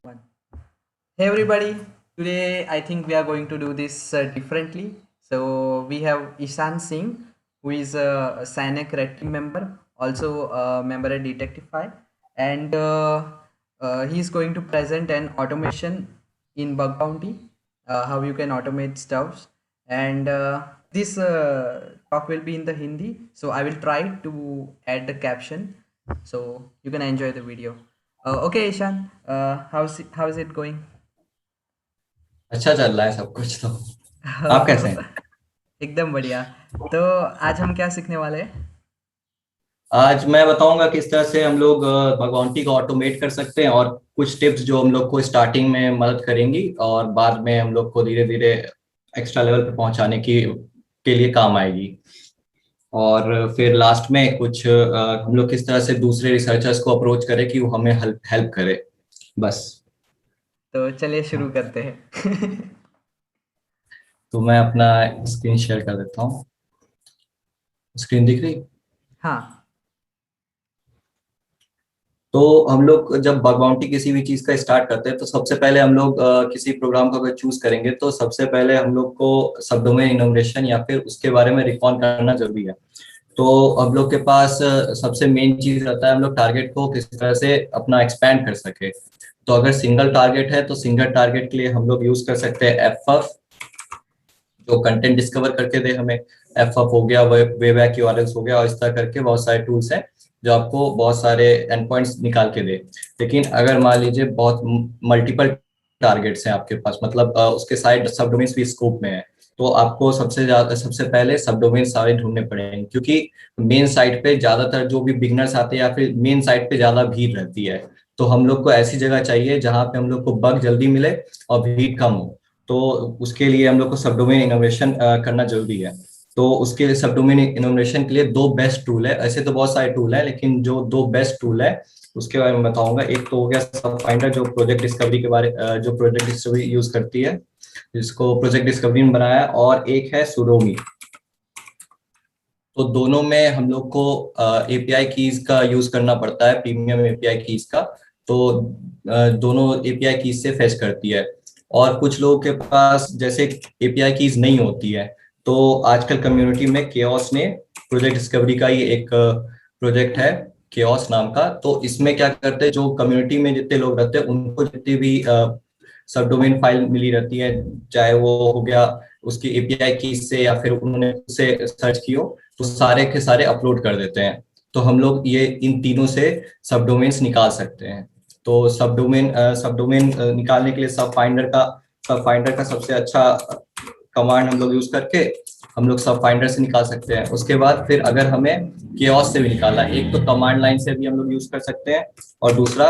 One. Hey everybody, today I think we are going to do this differently. So we have Ishan Singh, who is a SANEC Red Team member, also a member at Detectify, and he is going to present an automation in Bug Bounty, how you can automate stuffs. And this talk will be in the Hindi, so I will try to add the caption so you can enjoy the video. Okay, Ishan, how is it going? अच्छा चल रहा है सब कुछ। तो आप कैसे हैं? एकदम बढ़िया। तो आज हम क्या सीखने वाले हैं? आज मैं बताऊंगा किस तरह से हम लोग भगवंती को ऑटोमेट कर सकते हैं, और कुछ टिप्स जो हम लोग को स्टार्टिंग में मदद करेंगी और बाद में हम लोग को धीरे धीरे एक्स्ट्रा लेवल पे पहुंचाने की के लिए काम आएगी। और फिर लास्ट में कुछ हम लोग किस तरह से दूसरे रिसर्चर्स को अप्रोच करें कि वो हमें हेल्प हेल्प करे। बस। तो चलिए शुरू करते हैं। तो मैं अपना स्क्रीन शेयर कर देता हूँ। स्क्रीन दिख रही? हाँ। तो हम लोग जब बग बाउंटी किसी भी चीज का स्टार्ट करते हैं तो सबसे पहले हम लोग किसी प्रोग्राम का अगर चूज करेंगे तो सबसे पहले हम लोग को सब डोमेन इनोवेशन या फिर उसके बारे में रिकॉन करना जरूरी है। तो हम लोग के पास सबसे मेन चीज रहता है हम लोग टारगेट को किस तरह से अपना एक्सपैंड कर सके। तो अगर सिंगल टारगेट है तो सिंगल टारगेट के लिए हम लोग यूज कर सकते हैं एफ जो कंटेंट डिस्कवर करके दे हमें। एफ हो गया, वेब बैक यूआरएल्स हो गया, और इस तरह करके बहुत सारे टूल्स हैं जो आपको बहुत सारे एंड पॉइंट्स निकाल के दे। लेकिन अगर मान लीजिए बहुत मल्टीपल टारगेट्स हैं आपके पास, मतलब उसके साइड सब डोमेन्स भी स्कोप में है, तो आपको सबसे पहले सब डोमेन सारे ढूंढने पड़ेंगे, क्योंकि मेन साइट पे ज्यादातर जो भी बिगनर्स आते हैं या फिर मेन साइट पे ज्यादा भीड़ रहती है। तो हम लोग को ऐसी जगह चाहिए जहां पे हम लोग को बग जल्दी मिले और भीड़ कम हो। तो उसके लिए हम लोग को सब डोमेन इनोवेशन करना जरूरी है। तो उसके लिए सब डोमेन इनोवेशन के लिए दो बेस्ट टूल है। ऐसे तो बहुत सारे टूल है, लेकिन जो दो बेस्ट टूल है उसके बारे में बताऊंगा। एक तो हो गया सब फाइंडर, जो प्रोजेक्ट डिस्कवरी के बारे जो प्रोजेक्ट डिस्कवरी यूज करती है, जिसको प्रोजेक्ट डिस्कवरी में बनाया है। और एक है सुडोमी। तो दोनों में हम लोग को एपीआई कीज का यूज करना पड़ता है, प्रीमियम एपीआई कीज का। तो दोनों एपीआई कीज से फेच करती है। और कुछ लोगों के पास जैसे एपीआई कीज नहीं होती है, तो आजकल कम्युनिटी में केओस ने प्रोजेक्ट डिस्कवरी का ही एक प्रोजेक्ट है, केओस नाम का। तो इसमें क्या करते हैं, जो कम्युनिटी में जितने लोग रहते हैं उनको जितनी भी सब डोमेन फाइल मिली रहती है, चाहे वो हो गया उसकी एपीआई की से या फिर उन्होंने उससे सर्च की हो, तो सारे के सारे अपलोड कर देते हैं। तो हम लोग ये इन तीनों से सब डोमेन्स निकाल सकते हैं। तो सब डोमेन निकालने के लिए सब फाइंडर का सबसे अच्छा कमांड हम लोग यूज करके हम लोग सब फाइंडर से निकाल सकते हैं। उसके बाद फिर अगर हमें केओस से भी निकालना है, एक तो कमांड लाइन से भी हम लोग यूज कर सकते हैं, और दूसरा,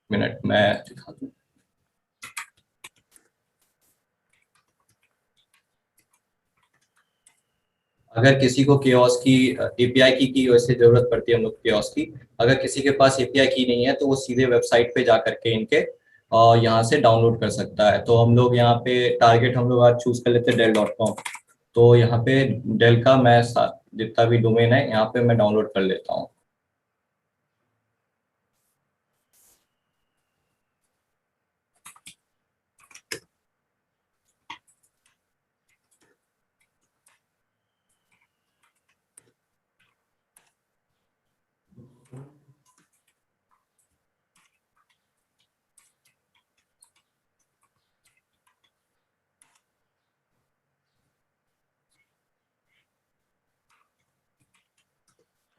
मिनट मैं दिखा दूं। अगर किसी को केओस की एपीआई की वैसे जरूरत पड़ती है हम लोग केओस की, अगर किसी के पास एपीआई की नहीं है तो वो सीधे वेबसाइट पे जा करके इनके और यहाँ से डाउनलोड कर सकता है। तो हम लोग यहाँ पे टारगेट हम लोग आज चूज कर लेते हैं डेल.com। तो यहाँ पे डेल का मैं जितना भी डोमेन है यहाँ पे मैं डाउनलोड कर लेता हूँ।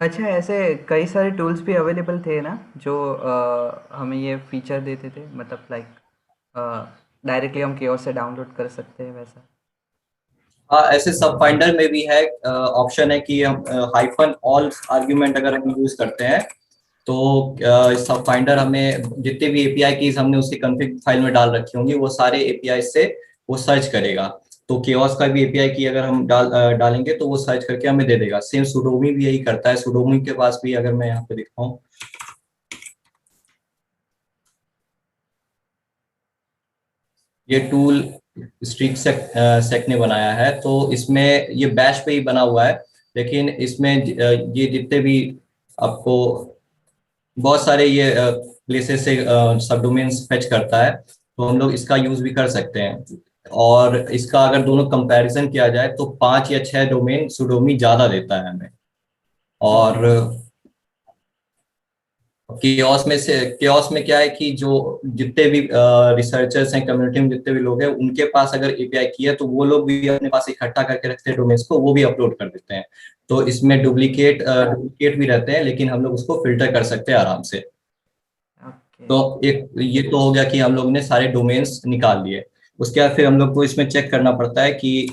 अच्छा, ऐसे कई सारे टूल्स भी अवेलेबल थे ना जो हमें ये फीचर देते थे, मतलब लाइक डायरेक्टली हम केओस से डाउनलोड कर सकते हैं वैसा। हाँ, ऐसे सब फाइंडर में भी है ऑप्शन है कि हम हाइफन ऑल आर्ग्यूमेंट अगर हम यूज करते हैं तो सब फाइंडर हमें जितने भी एपीआई कीज हमने उसकी कॉन्फ़िग फाइल में डाल रखी होंगी वो सारे एपीआई से वो सर्च करेगा। तो केओस का भी एपीआई की अगर हम डालेंगे तो वो सर्च करके हमें दे देगा। सेम सुडोमी भी यही करता है। सुडोमी के पास भी अगर मैं यहाँ पे दिखाऊं, ये टूल स्ट्रीक सेक ने बनाया है। तो इसमें ये बैश पे ही बना हुआ है, लेकिन इसमें ये जितने भी आपको बहुत सारे ये प्लेसेस से सब डोमेन्स फेच करता है, तो हम लोग इसका यूज भी कर सकते हैं। और इसका अगर दोनों कंपैरिजन किया जाए तो 5 या 6 डोमेन सुडोमी ज्यादा देता है हमें। और ओके। केओस में क्या है कि जो जितने भी रिसर्चर्स हैं, कम्युनिटी में जितने भी लोग हैं, उनके पास अगर एपीआई की है तो वो लोग भी अपने पास इकट्ठा करके रखते हैं डोमेन्स को, वो भी अपलोड कर देते हैं। तो इसमें डुप्लीकेट भी रहते हैं, लेकिन हम लोग उसको फिल्टर कर सकते हैं आराम से। ओके। तो एक ये तो हो गया कि हम लोग ने सारे डोमेन्स निकाल लिए। उसके बाद फिर हम लोग को इसमें चेक करना पड़ता है कि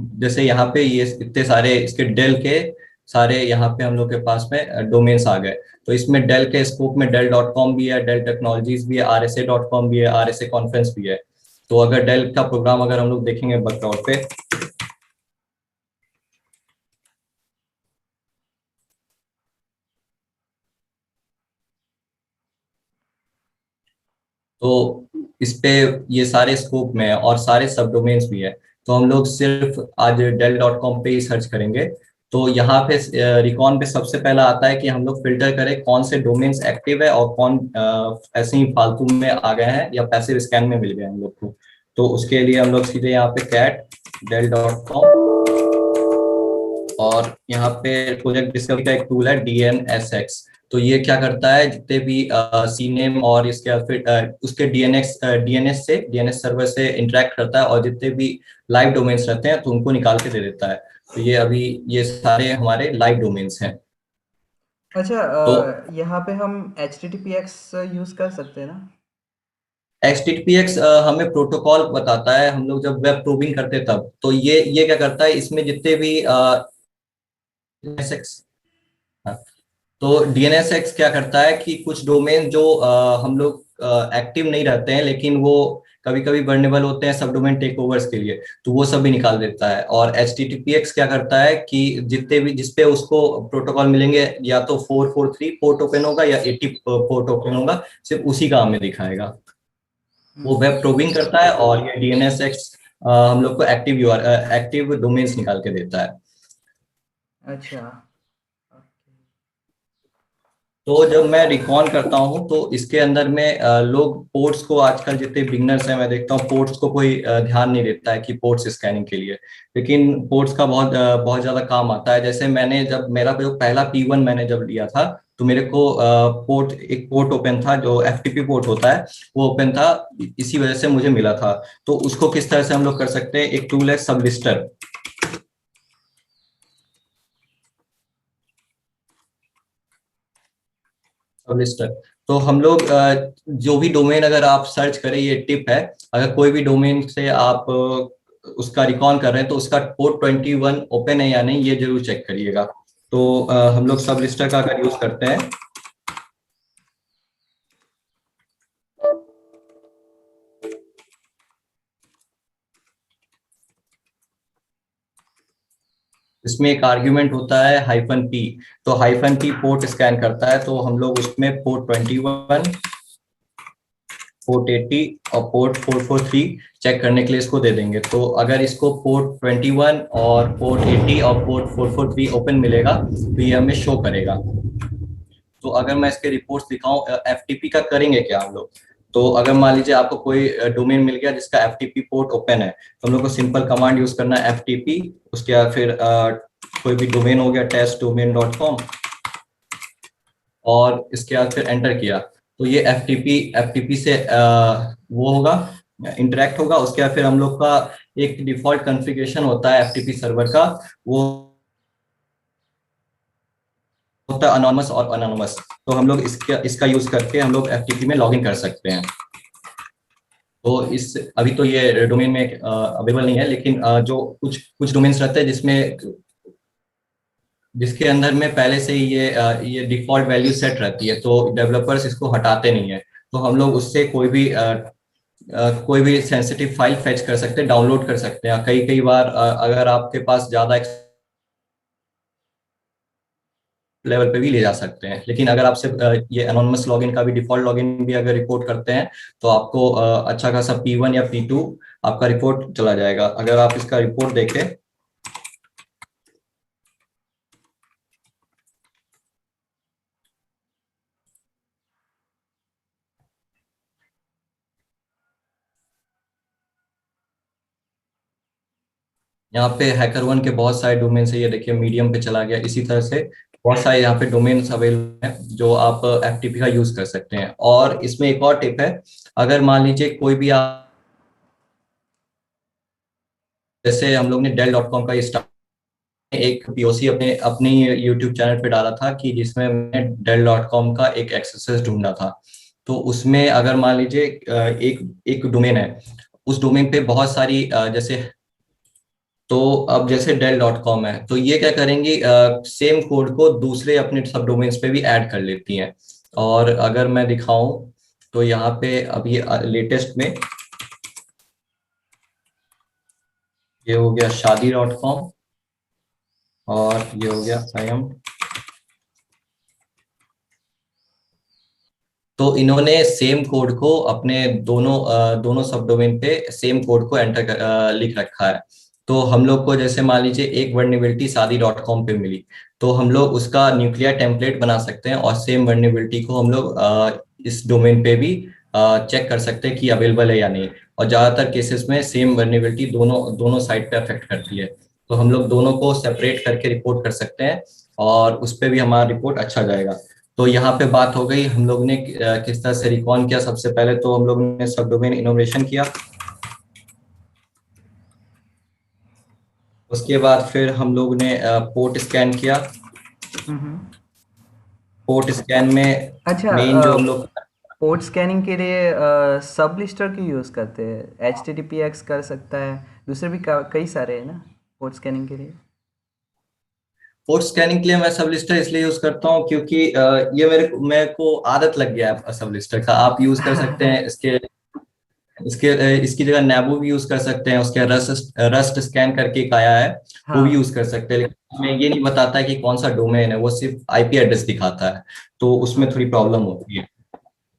जैसे यहाँ पे ये इतने सारे इसके डेल के सारे यहाँ पे हम लोग के पास में डोमेन्स आ गए। तो इसमें डेल के स्कोप में डेल.com भी है, डेल टेक्नोलॉजीज भी है, RSA.com भी है, RSA कॉन्फ्रेंस भी है। तो अगर डेल का प्रोग्राम अगर हम लोग देखेंगे बकटॉर पे, तो इस पे ये सारे स्कोप में है और सारे सब डोमेन्स भी है। तो हम लोग सिर्फ आज डेल.com पे ही सर्च करेंगे। तो यहाँ पे रिकॉन पे सबसे पहला आता है कि हम लोग फिल्टर करें कौन से डोमेन्स एक्टिव है और कौन ऐसे ही फालतू में आ गए हैं या पैसिव स्कैन में मिल गए हम लोग को। तो उसके लिए हम लोग सीधे यहाँ पे कैट डेल.com, और यहाँ पे प्रोजेक्ट डिस्कवरी का एक टूल है DNSX। तो ये क्या करता है, जितने भी सी नेम और इसके फिर उसके डीएनएस सर्वर से इंटरेक्ट करता है, और जितने भी लाइव डोमेन्स रहते हैं तो उनको निकाल के दे देता है। तो ये अभी ये सारे हमारे लाइव डोमेन्स हैं। अच्छा, तो यहाँ पे हम HTTPX यूज कर सकते हैं ना? HTTPX हमें प्रोटोकॉल बताता है, हम लोग जब वेब प्रोबिंग करते तब। तो ये क्या करता है, इसमें जितने भी DNSX, तो DNSX क्या करता है कि कुछ डोमेन जो हम लोग एक्टिव नहीं रहते हैं, लेकिन वो कभी कभी वर्नेबल होते हैं सब डोमेन टेक ओवर्स के लिए, तो वो सब भी निकाल देता है। और HTTPX क्या करता है कि जितने भी जिसपे उसको प्रोटोकॉल मिलेंगे, या तो 443 पोर्ट ओपन होगा या 80 पोर्ट ओपन होगा, सिर्फ उसी का हमें दिखाएगा। वो हम्म। वेब प्रोबिंग करता है, और ये DNSX हम लोग को एक्टिव डोमेन्स निकाल के देता है। अच्छा। तो जब मैं रिकॉन करता हूँ तो इसके अंदर में लोग पोर्ट्स को, आजकल जितने बिगनर्स हैं मैं देखता हूँ पोर्ट्स को कोई ध्यान नहीं देता है कि पोर्ट्स स्कैनिंग के लिए। लेकिन पोर्ट्स का बहुत ज्यादा काम आता है। जैसे मैंने जब मेरा जो पहला P1 मैंने जब लिया था, तो मेरे को एक पोर्ट ओपन था जो FTP पोर्ट होता है, वो ओपन था, इसी वजह से मुझे मिला था। तो उसको किस तरह से हम लोग कर सकते हैं, एक टूल है सबलिस्टर। लिस्टर, तो हम लोग जो भी डोमेन अगर आप सर्च करें, ये टिप है, अगर कोई भी डोमेन से आप उसका रिकॉन कर रहे हैं तो उसका पोर्ट 21 ओपन है या नहीं, ये जरूर चेक करिएगा। तो हम लोग सब लिस्टर का अगर यूज करते हैं, इसमें एक आर्ग्यूमेंट होता है -P। तो -P पोर्ट स्कैन करता है, तो हम लोग उसमें पोर्ट 21, पोर्ट 80 और पोर्ट 443 चेक करने के लिए इसको दे देंगे। तो अगर इसको पोर्ट 21 और पोर्ट 80 और पोर्ट 443 ओपन मिलेगा तो ये हमें शो करेगा। तो अगर मैं इसके रिपोर्ट्स दिखाऊं, FTP का करेंगे क्या हम लोग। तो अगर मान लीजिए आपको कोई डोमेन मिल गया जिसका FTP पोर्ट ओपन है, तो हम लोग को सिंपल कमांड यूज करना है FTP, उसके बाद फिर कोई भी डोमेन हो गया testdomain.com, और इसके बाद फिर एंटर किया, तो ये एफ टी पी से वो होगा, इंटरेक्ट होगा। उसके बाद फिर हम लोग का एक डिफॉल्ट कॉन्फ़िगरेशन होता है FTP सर्वर का, वो होता है अनोनमस और अनोनमस। तो हम लोग इसका यूज करके हम लोग FTP में लॉगिन कर सकते हैं। तो इस अभी तो ये डोमेन में अवेलेबल नहीं है, लेकिन जो कुछ कुछ डोमेन्स रहते हैं जिसमें जिसके अंदर में पहले से ही ये डिफॉल्ट वैल्यू सेट रहती है, तो डेवलपर्स इसको हटाते नहीं है। तो हम लोग उससे कोई भी सेंसिटिव फाइल फेच कर सकते हैं, डाउनलोड कर सकते हैं। कई कई बार अगर आपके पास ज्यादा लेवल पे भी ले जा सकते हैं। लेकिन अगर आपसे ये एनोनिमस लॉगिन का भी डिफॉल्ट लॉगिन भी अगर रिपोर्ट करते हैं, तो आपको अच्छा खासा P1 या P2 आपका रिपोर्ट चला जाएगा। अगर आप इसका रिपोर्ट देखें, यहाँ पे HackerOne के बहुत सारे डोमेन्स है, ये देखिए मीडियम पे चला गया। इसी तरह से बहुत सारे यहाँ पे डोमेन्स अवेलेबल हैं जो आप FTP का यूज कर सकते हैं। और इसमें एक और टिप है, अगर मान लीजिए कोई भी आप, जैसे हम लोग ने Dell.com का स्टार्ट एक POC अपने अपनी YouTube चैनल पे डाला था कि जिसमें मैंने Dell.com का एक एक्सेस ढूंढा था। तो उसमें अगर मान लीजिए एक एक डोमेन है, उस डोमेन पे बहुत सारी जैसे, तो अब जैसे Dell.com है, तो ये क्या करेंगी, सेम कोड को दूसरे अपने सब डोमेन्स पे भी ऐड कर लेती हैं। और अगर मैं दिखाऊं तो यहाँ पे अब ये लेटेस्ट में ये हो गया शादी.com, और ये हो गया IM। तो इन्होंने सेम कोड को अपने दोनों सब डोमेन पे सेम कोड को लिख रखा है। तो हम लोग को जैसे मान लीजिए एक वर्नेबिलिटी शादी.com पे मिली, तो हम लोग उसका न्यूक्लियर टेम्पलेट बना सकते हैं और सेम वर्नेबिलिटी को हम लोग इस डोमेन पे भी चेक कर सकते हैं कि अवेलेबल है या नहीं। और ज्यादातर केसेस में सेम वर्नेबिलिटी दोनों दोनों साइड पे अफेक्ट करती है, तो हम लोग दोनों को सेपरेट करके रिपोर्ट कर सकते हैं और उस पर भी हमारा रिपोर्ट अच्छा जाएगा। तो यहाँ पे बात हो गई हम लोग ने किस तरह से रिकॉन किया। सबसे पहले तो हम लोग ने सब डोमेन इनोवेशन किया, उसके बाद फिर हम लोग ने पोर्ट स्कैन किया। हम्म। पोर्ट स्कैन में अच्छा, मेन जो हम लोग, पोर्ट स्कैनिंग के लिए सब लिस्टर की यूज़ करते हैं। HTTPX कर सकता है, दूसरे भी कई सारे हैं ना पोर्ट स्कैनिंग के लिए। पोर्ट स्कैनिंग के लिए मैं सब लिस्टर इसलिए यूज करता हूँ क्योंकि ये मेरे को आदत लग गया है सब लिस्टर का। आप यूज कर सकते हैं इसके इसके इसकी जगह नैबो भी यूज कर सकते हैं, उसके रस्ट रस्ट स्कैन करके एक आया है, वो भी हाँ। यूज कर सकते हैं। लेकिन उसमें ये नहीं बताता है कि कौन सा डोमेन है, वो सिर्फ IP एड्रेस दिखाता है, तो उसमें थोड़ी प्रॉब्लम होती है।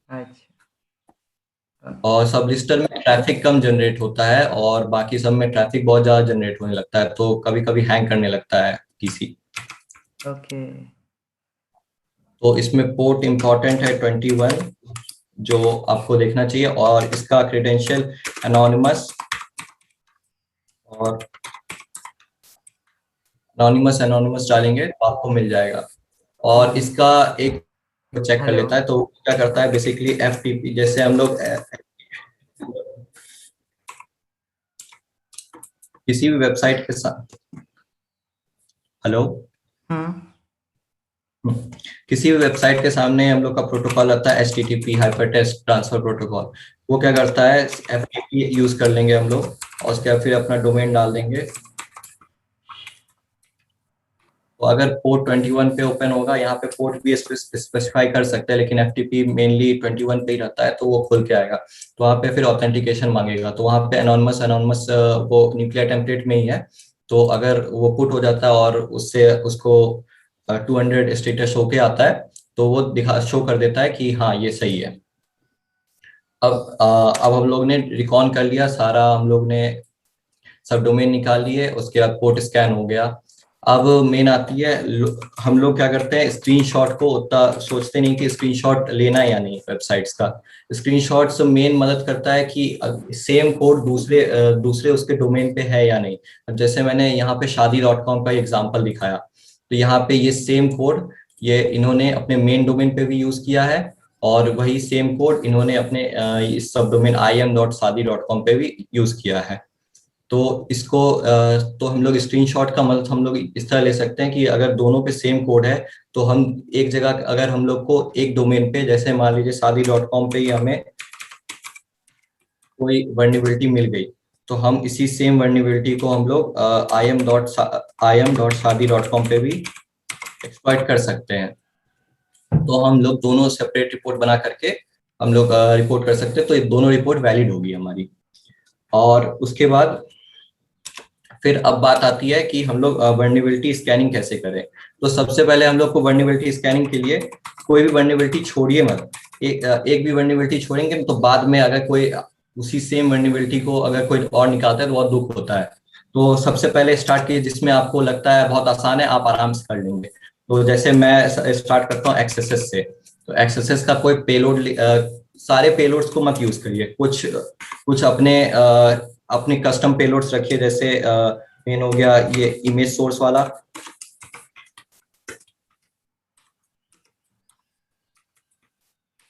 अच्छा। और सब लिस्टर में ट्रैफिक कम जनरेट होता है और बाकी सब में ट्रैफिक बहुत ज्यादा जनरेट होने लगता है, तो कभी कभी हैंग करने लगता है PC। ओके। तो इसमें पोर्ट इंपॉर्टेंट है 21, जो आपको देखना चाहिए, और इसका क्रेडेंशियल एनोनिमस, और एनोनिमस एनोनिमस डालेंगे तो आपको मिल जाएगा। और इसका एक चेक कर हेलो। लेता है, तो क्या करता है बेसिकली FTP, जैसे हम लोग किसी भी वेबसाइट के साथ, हेलो, हम्म। किसी भी वेबसाइट के सामने हम लोग का प्रोटोकॉल आता है HTTP हाइपरटेक्स्ट ट्रांसफर प्रोटोकॉल। वो क्या करता है, FTP यूज कर लेंगे हम लोग और उसके बाद फिर अपना डोमेन डाल देंगे। तो अगर पोर्ट 21 पे ओपन होगा, यहाँ पे पोर्ट भी स्पेसिफाई कर सकते हैं, लेकिन FTP मेनली 21 पे ही रहता है, तो वो खुल के आएगा। तो वहाँ पे फिर ऑथेंटिकेशन मांगेगा, तो वहाँ पे एनोनिमस एनोनिमस वो न्यूक्लियर टेम्पलेट में ही है। तो अगर वो पुट हो जाता है और उससे उसको 200 स्टेटस शो के आता है, तो वो दिखा शो कर देता है कि हाँ ये सही है। अब हम लोग ने रिकॉन कर लिया सारा, हम लोग ने सब डोमेन निकाल लिए, उसके बाद पोर्ट स्कैन हो गया। अब मेन आती है, हम लोग क्या करते हैं, स्क्रीनशॉट को उतना सोचते नहीं कि स्क्रीनशॉट लेना है या नहीं वेबसाइट्स का। स्क्रीनशॉट से मेन मदद करता है कि सेम कोड दूसरे उसके डोमेन पे है या नहीं। अब जैसे मैंने यहाँ पे शादी.com का एग्जांपल दिखाया, तो यहाँ पे ये सेम कोड ये इन्होंने अपने मेन डोमेन पे भी यूज किया है, और वही सेम कोड इन्होंने अपने इस सब डोमेन im.shadi.com पे भी यूज किया है। तो इसको तो हम लोग स्क्रीनशॉट का मदद हम लोग इस तरह ले सकते हैं कि अगर दोनों पे सेम कोड है, तो हम एक जगह, अगर हम लोग को एक डोमेन पे, जैसे मान लीजिए शादी.com पे ही हमें कोई वर्नेबिलिटी मिल गई, तो हम इसी सेम वर्नेबिलिटी को हम लोग im.shadi.com पे भी एक्सप्लॉइट कर सकते हैं। तो हम लोग दोनों सेपरेट रिपोर्ट बना करके हम लोग रिपोर्ट कर सकते हैं, तो ये दोनों रिपोर्ट वैलिड होगी हमारी। और उसके बाद फिर अब बात आती है कि हम लोग वर्नेबिलिटी स्कैनिंग कैसे करें। तो सबसे पहले हम लोग को वर्नेबिलिटी स्कैनिंग के लिए कोई भी वर्नेबिलिटी छोड़िए मत। एक भी वर्नेबिलिटी छोड़ेंगे तो बाद में अगर कोई उसी सेम वर्नेबिलिटी को अगर कोई और निकालता है तो बहुत दुख होता है। तो सबसे पहले स्टार्ट कीजिए जिसमें आपको लगता है बहुत आसान है, आप आराम से कर लेंगे। तो जैसे मैं स्टार्ट करता हूँ एक्सेसेस से। तो एक्सेसेस का कोई पेलोड, सारे पेलोड्स को मत यूज करिए, कुछ कुछ अपने अपने कस्टम पेलोड्स रखिए, जैसे मेन हो गया ये इमेज सोर्स वाला।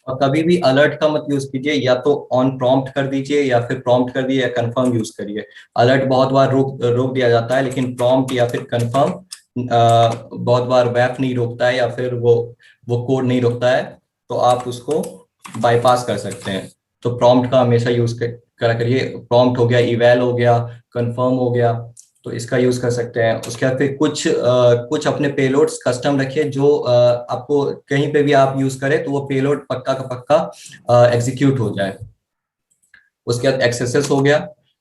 और कभी भी अलर्ट का मत यूज कीजिए, या तो ऑन प्रॉम्प्ट कर दीजिए या फिर प्रॉम्प्ट कर दिए या कंफर्म यूज करिए। अलर्ट बहुत बार रोक रोक दिया जाता है, लेकिन प्रॉम्प्ट या फिर कंफर्म बहुत बार वेब नहीं रोकता है, या फिर वो कोड नहीं रोकता है, तो आप उसको बाईपास कर सकते हैं। तो प्रॉम्प्ट का हमेशा यूज करा करिए। प्रॉम्प्ट हो गया, इवैल हो गया, कंफर्म हो गया, तो इसका यूज कर सकते हैं। उसके बाद फिर कुछ अपने पेलोड्स कस्टम रखिए, जो आपको कहीं पे भी आप यूज करें तो वो पेलोड पक्का का पक्का एग्जीक्यूट हो जाए। उसके बाद एक्सेसेस हो गया।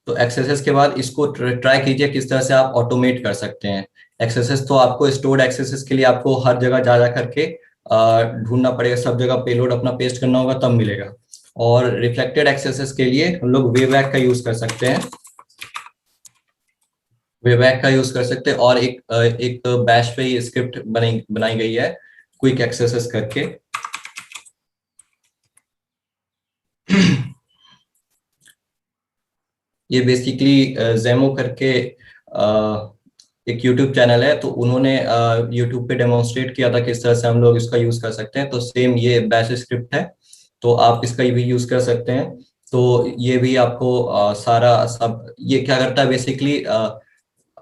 तो एक्सेसेस के बाद इसको ट्राई कीजिए किस तरह से आप ऑटोमेट कर सकते हैं। एक्सेसेस तो आपको स्टोर्ड एक्सेसेस के लिए आपको हर जगह जा जा करके ढूंढना पड़ेगा, सब जगह पेलोड अपना पेस्ट करना होगा तब मिलेगा। और रिफ्लेक्टेड एक्सेसेस के लिए हम लोग वेबैक का यूज कर सकते हैं। वेबैक का यूज कर सकते हैं, और एक बैश पे ही स्क्रिप्ट बनाई बनाई गई है क्विक एक्सेसेस करके। ये बेसिकली जेमो करके एक यूट्यूब चैनल है, तो उन्होंने यूट्यूब पे डेमोन्स्ट्रेट किया था किस तरह से हम लोग इसका यूज कर सकते हैं। तो सेम ये बैश स्क्रिप्ट है, तो आप इसका भी यूज कर सकते हैं। तो ये भी आपको सारा सब ये क्या करता है बेसिकली,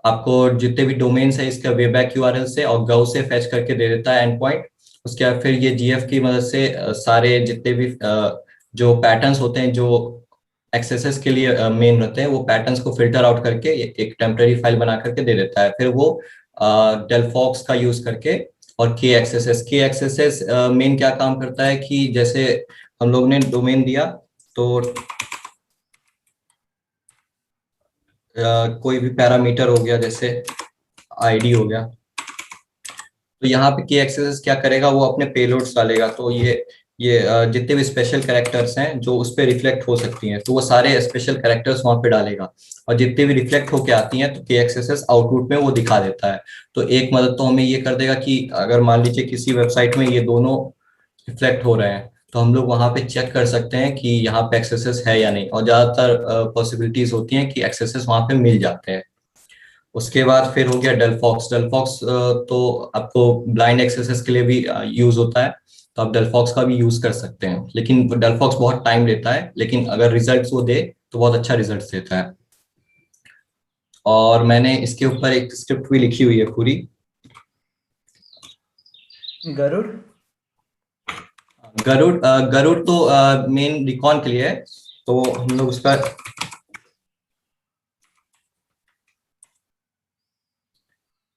आपको जितने भी डोमेन्स है इसका वेबैक यूआरएल से और गव से फैच करके दे देता है एंड पॉइंट। उसके बाद फिर ये जीएफ की मदद से सारे जितने भी जो पैटर्न्स होते हैं जो एक्सेसेस के लिए मेन रहते हैं, वो पैटर्न्स को फिल्टर आउट करके एक टेम्पररी फाइल बना करके दे देता है। फिर वो डेलफॉक्स का यूज करके, और के एक्सेसेस मेन क्या काम करता है कि जैसे हम लोग ने डोमेन दिया, तो कोई भी पैरामीटर हो गया, जैसे आईडी हो गया, तो यहाँ पे की एक्सेस क्या करेगा, वो अपने पेलोड्स डालेगा। तो ये जितने भी स्पेशल कैरेक्टर्स हैं जो उस पर रिफ्लेक्ट हो सकती हैं, तो वो सारे स्पेशल कैरेक्टर्स वहां पे डालेगा। और जितने भी रिफ्लेक्ट होके आती हैं तो के एक्सेस आउटपुट में वो दिखा देता है। तो एक मदद तो हमें ये कर देगा कि अगर मान लीजिए किसी वेबसाइट में ये दोनों रिफ्लेक्ट हो रहे हैं, तो हम लोग वहां पे चेक कर सकते हैं कि यहाँ पे एक्सेसेस है या नहीं, और ज्यादातर पॉसिबिलिटीज होती हैं कि एक्सेसेस वहां पे मिल जाते हैं। उसके बाद फिर हो गया डेलफॉक्स। डेलफॉक्स तो आपको ब्लाइंड एक्सेसेस के लिए भी यूज होता है, तो आप डेलफॉक्स का भी यूज कर सकते हैं। लेकिन डेलफॉक्स बहुत टाइम लेता है, लेकिन अगर रिजल्ट्स वो दे तो बहुत अच्छा रिजल्ट देता है। और मैंने इसके ऊपर एक स्क्रिप्ट भी लिखी हुई है पूरी। गरुड़। गरुड़ तो मेन रिकॉन के लिए है, तो हम लोग उसका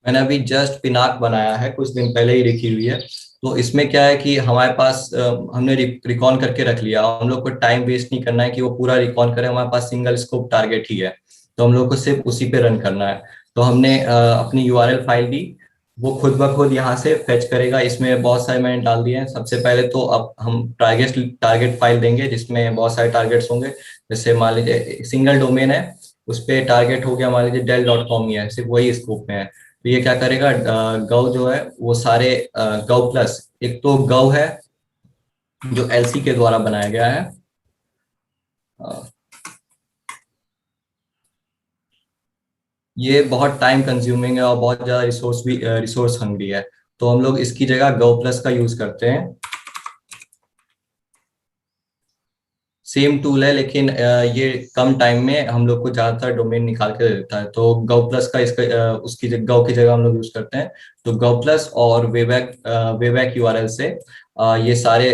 मैंने अभी जस्ट पिनाक बनाया है, कुछ दिन पहले ही लिखी हुई है। तो इसमें क्या है कि हमारे पास हमने रिकॉन करके रख लिया, हम लोग को टाइम वेस्ट नहीं करना है कि वो पूरा रिकॉन करे, हमारे पास सिंगल स्कोप टारगेट ही है, तो हम लोग को सिर्फ उसी पे रन करना है। तो हमने अपनी यूआरएल फाइल दी, वो खुद ब खुद यहाँ से फेच करेगा। इसमें बहुत सारे मैंने डाल दिए हैं। सबसे पहले तो अब हम टारगेट फाइल देंगे जिसमें बहुत सारे टारगेट्स होंगे। जैसे मान लीजिए सिंगल डोमेन है, उस पर टारगेट हो गया मान लीजिए del.com ही है, सिर्फ वही स्कोप में है। तो ये क्या करेगा, गव जो है वो सारे गव प्लस, एक तो गव है जो एलसी के द्वारा बनाया गया है। अ, ये बहुत टाइम कंज्यूमिंग है और बहुत ज्यादा रिसोर्स हंग्री है, तो हम लोग इसकी जगह गव प्लस का यूज करते हैं। सेम टूल है, लेकिन ये कम टाइम में हम लोग को ज्यादातर डोमेन निकाल के दे देता है। तो गव प्लस का इसका उसकी गव की जगह हम लोग यूज करते हैं। तो गव प्लस और वेबैक यूआरएल से ये सारे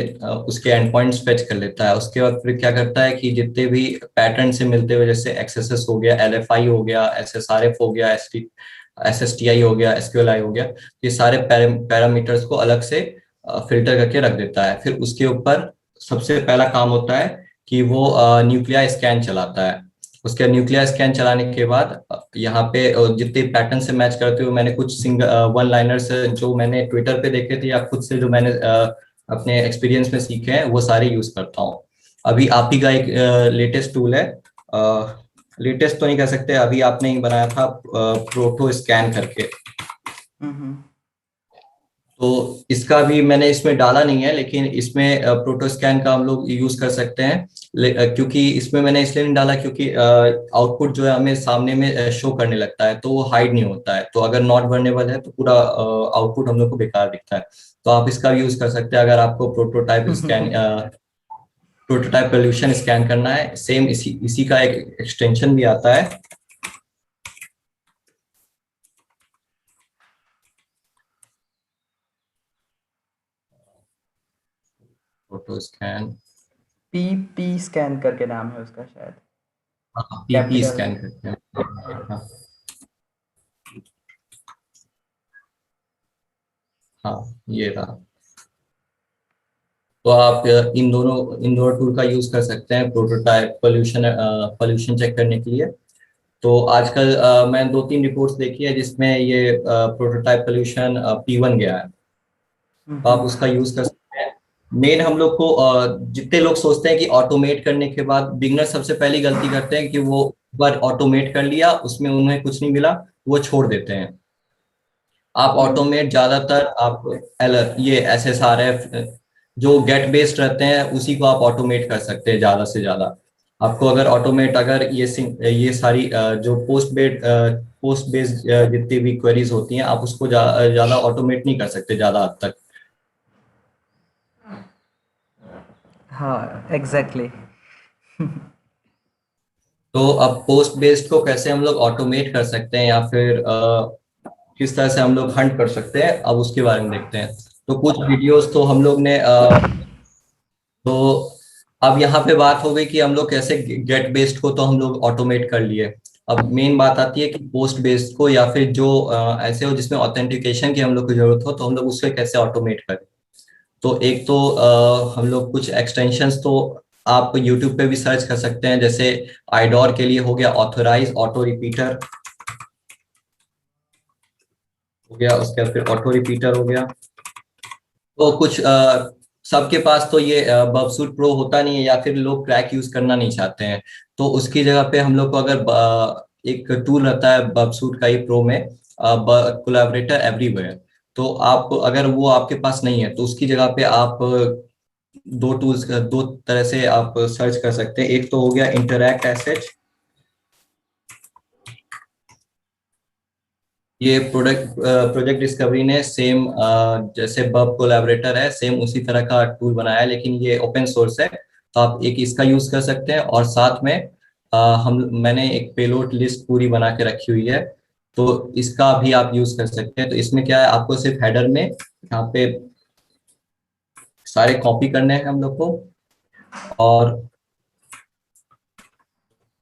उसके एंड पॉइंट्स फेच कर लेता है। उसके बाद फिर क्या करता है कि जितने भी पैटर्न से मिलते हुए, जैसे एक्सएसएस हो गया, एलएफआई हो गया, एसएसआरएफ हो गया, एसएसटीआई हो गया, एसक्यूएलआई हो गया, ये सारे पैरामीटर्स को अलग से फिल्टर करके रख देता है। फिर उसके ऊपर सबसे पहला काम होता है कि वो न्यूक्लिया स्कैन चलाता है। उसके न्यूक्लिया स्कैन चलाने के बाद यहाँ पे जितने पैटर्न से मैच करते हुए, मैंने कुछ सिंगल वन लाइनर्स जो मैंने ट्विटर पे देखे थे या खुद से जो मैंने अपने एक्सपीरियंस में सीखे हैं, वो सारे यूज करता हूँ। अभी आप ही का एक लेटेस्ट टूल है, लेटेस्ट तो नहीं कह सकते, अभी आपने ही बनाया था प्रोटो स्कैन करके। हम्म। तो इसका भी मैंने इसमें डाला नहीं है, लेकिन इसमें प्रोटो स्कैन का हम लोग यूज कर सकते हैं। क्योंकि इसमें मैंने इसलिए नहीं डाला क्योंकि आउटपुट जो है हमें सामने में शो करने लगता है, तो वो हाइड नहीं होता है। तो अगर नॉट वर्नेबल है तो पूरा आउटपुट हम लोग को बेकार दिखता है। तो आप इसका यूज कर सकते हैं अगर आपको प्रोटोटाइप सोल्यूशन स्कैन करना है। सेम इसी इसी का एक एक्सटेंशन भी आता है। फोटो स्कैन, पीपी स्कैन करके नाम है उसका शायद। PP capital. स्कैन करते हैं। हाँ। हाँ, हाँ, ये रहा। तो आप इन दोनों टूल का यूज कर सकते हैं प्रोटोटाइप पोल्यूशन चेक करने के लिए। तो आजकल मैं 2-3 रिपोर्ट्स देखी है जिसमें ये प्रोटोटाइप पोल्यूशन P1 गया है। तो आप हम्म। उसका यूज कर सकते हैं। मेन हम लोग को जितने लोग सोचते हैं कि ऑटोमेट करने के बाद, बिगनर सबसे पहली गलती करते हैं कि वो एक बार ऑटोमेट कर लिया, उसमें उन्हें कुछ नहीं मिला, वो छोड़ देते हैं। आप ऑटोमेट ज्यादातर आप एलर ये SSRF जो गेट बेस्ड रहते हैं उसी को आप ऑटोमेट कर सकते हैं ज्यादा से ज्यादा। आपको अगर ऑटोमेट, अगर ये सारी जो पोस्ट बेस्ड जितनी भी क्वेरीज होती हैं, आप उसको ज्यादा ऑटोमेट नहीं कर सकते ज्यादा हद तक। हाँ, एग्जैक्टली। तो अब पोस्ट बेस्ड को कैसे हम लोग ऑटोमेट कर सकते हैं, या फिर किस तरह से हम लोग हंट कर सकते हैं, अब उसके बारे में देखते हैं। तो कुछ वीडियोस तो हम लोग ने तो अब यहाँ पे बात हो गई कि हम लोग कैसे गेट बेस्ड को तो हम लोग ऑटोमेट कर लिए। अब मेन बात आती है कि पोस्ट बेस्ड को, या फिर जो ऐसे हो जिसमें ऑथेंटिकेशन की हम लोग को जरूरत हो, तो हम लोग उससे कैसे ऑटोमेट करें। तो एक तो हम लोग कुछ एक्सटेंशंस तो आप यूट्यूब पे भी सर्च कर सकते हैं। जैसे आइडोर के लिए हो गया ऑथोराइज ऑटो रिपीटर हो गया, उसके बाद फिर ऑटो रिपीटर हो गया। तो कुछ सबके पास तो ये बबसूट प्रो होता नहीं है, या फिर लोग क्रैक यूज करना नहीं चाहते हैं। तो उसकी जगह पे हम लोग को अगर एक टूल रहता है बबसूट का ही प्रो में, कोलैबोरेटर एवरीवेयर। तो आप अगर वो आपके पास नहीं है तो उसकी जगह पे आप दो टूल्स, दो तरह से आप सर्च कर सकते हैं। एक तो हो गया इंटरैक्ट एसएच। ये प्रोजेक्ट डिस्कवरी ने सेम जैसे बब कोलैबोरेटर है, सेम उसी तरह का टूल बनाया है, लेकिन ये ओपन सोर्स है। तो आप एक इसका यूज कर सकते हैं, और साथ में मैंने एक पेलोड लिस्ट पूरी बना के रखी हुई है। तो इसका भी आप यूज कर सकते हैं। तो इसमें क्या है, आपको सिर्फ हेडर में यहाँ पे सारे कॉपी करने हैं हम लोग को, और